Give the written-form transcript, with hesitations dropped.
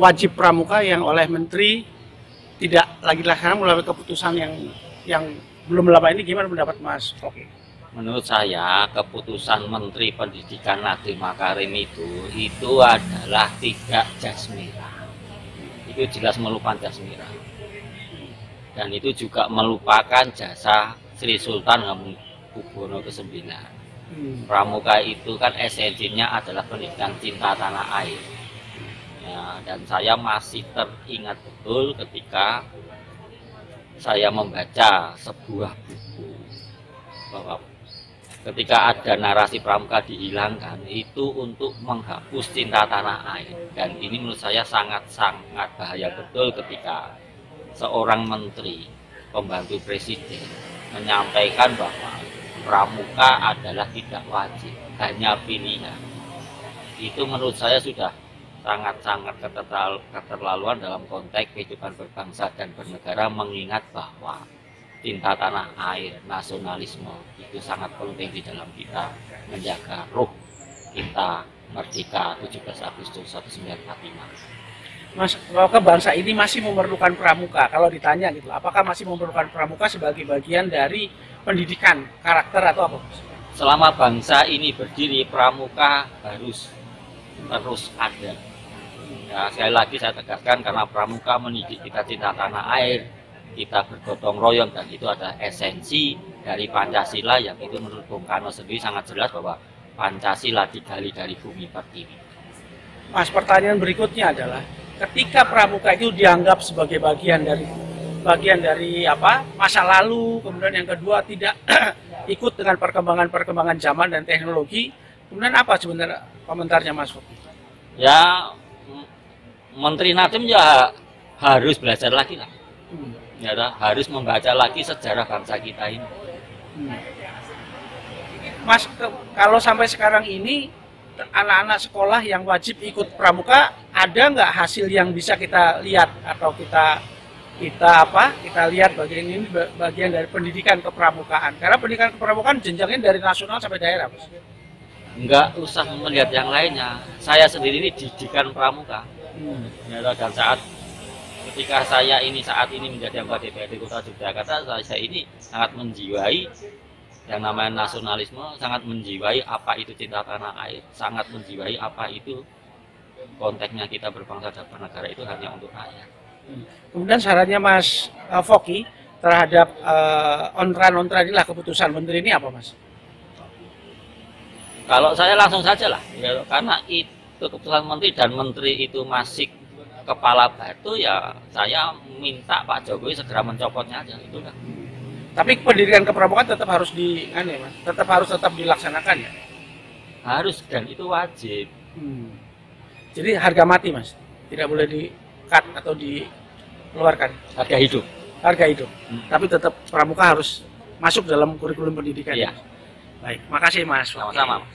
wajib pramuka yang oleh menteri tidak lagi dilaksanakan melalui keputusan yang belum lama ini, gimana pendapat Mas? Oke. Menurut saya keputusan Menteri Pendidikan Nadiem Makarim itu adalah tidak jasmira. Itu jelas melupakan jasmira. Dan itu juga melupakan jasa Sri Sultan Hamengkubuwono ke-9. Pramuka itu kan esensinya adalah pendidikan cinta tanah air. Ya, dan saya masih teringat betul ketika saya membaca sebuah buku bahwa ketika ada narasi pramuka dihilangkan itu untuk menghapus cinta tanah air, dan ini menurut saya sangat-sangat bahaya betul ketika seorang menteri pembantu presiden menyampaikan bahwa pramuka adalah tidak wajib, hanya pilihan. Itu menurut saya sudah sangat-sangat keterlaluan dalam konteks kehidupan berbangsa dan bernegara, mengingat bahwa cinta tanah air, nasionalisme itu sangat penting di dalam kita menjaga ruh kita merdeka 17 Agustus 1945. Mas, apakah bangsa ini masih memerlukan pramuka? Kalau ditanya gitu, apakah masih memerlukan pramuka sebagai bagian dari pendidikan karakter atau apa? Selama bangsa ini berdiri, pramuka harus terus ada. Ya, sekali lagi saya tegaskan, karena pramuka mendidik kita cinta tanah air, kita bergotong royong, dan itu adalah esensi dari Pancasila, yang itu menurut Bung Karno sendiri sangat jelas bahwa Pancasila digali dari bumi pertiwi. Mas, pertanyaan berikutnya adalah ketika pramuka itu dianggap sebagai bagian dari apa masa lalu, kemudian yang kedua tidak ikut dengan perkembangan zaman dan teknologi, kemudian apa sebenarnya komentarnya Mas? Ya, Menteri Nadiem ya harus belajar lagi lah. Ya, harus membaca lagi sejarah bangsa kita ini. Mas, kalau sampai sekarang ini anak-anak sekolah yang wajib ikut pramuka, ada nggak hasil yang bisa kita lihat atau kita lihat bagian dari pendidikan kepramukaan? Karena pendidikan kepramukaan jenjangnya dari nasional sampai daerah, Mas. Nggak usah melihat yang lainnya. Saya sendiri ini didikan pramuka. Ya, dan ketika saya saat ini menjadi anggota DPRD Kota Yogyakarta, saya ini sangat menjiwai yang namanya nasionalisme, sangat menjiwai apa itu cinta tanah air, sangat menjiwai apa itu konteksnya kita berbangsa dan bernegara itu hanya untuk rakyat. Kemudian sarannya Mas Foky terhadap ontran inilah keputusan menteri ini apa, Mas? Kalau saya langsung saja lah, ya, karena itu keputusan menteri dan menteri itu masih kepala batu, ya saya minta Pak Jokowi segera mencopotnya aja, itu kan. Tapi pendidikan kepramukaan tetap harus tetap dilaksanakan ya? Harus, dan itu wajib. Jadi harga mati, Mas, tidak boleh di-cut atau dikeluarkan. Harga hidup. Harga hidup. Tapi tetap pramuka harus masuk dalam kurikulum pendidikan. Iya. Baik, makasih Mas. Sama-sama.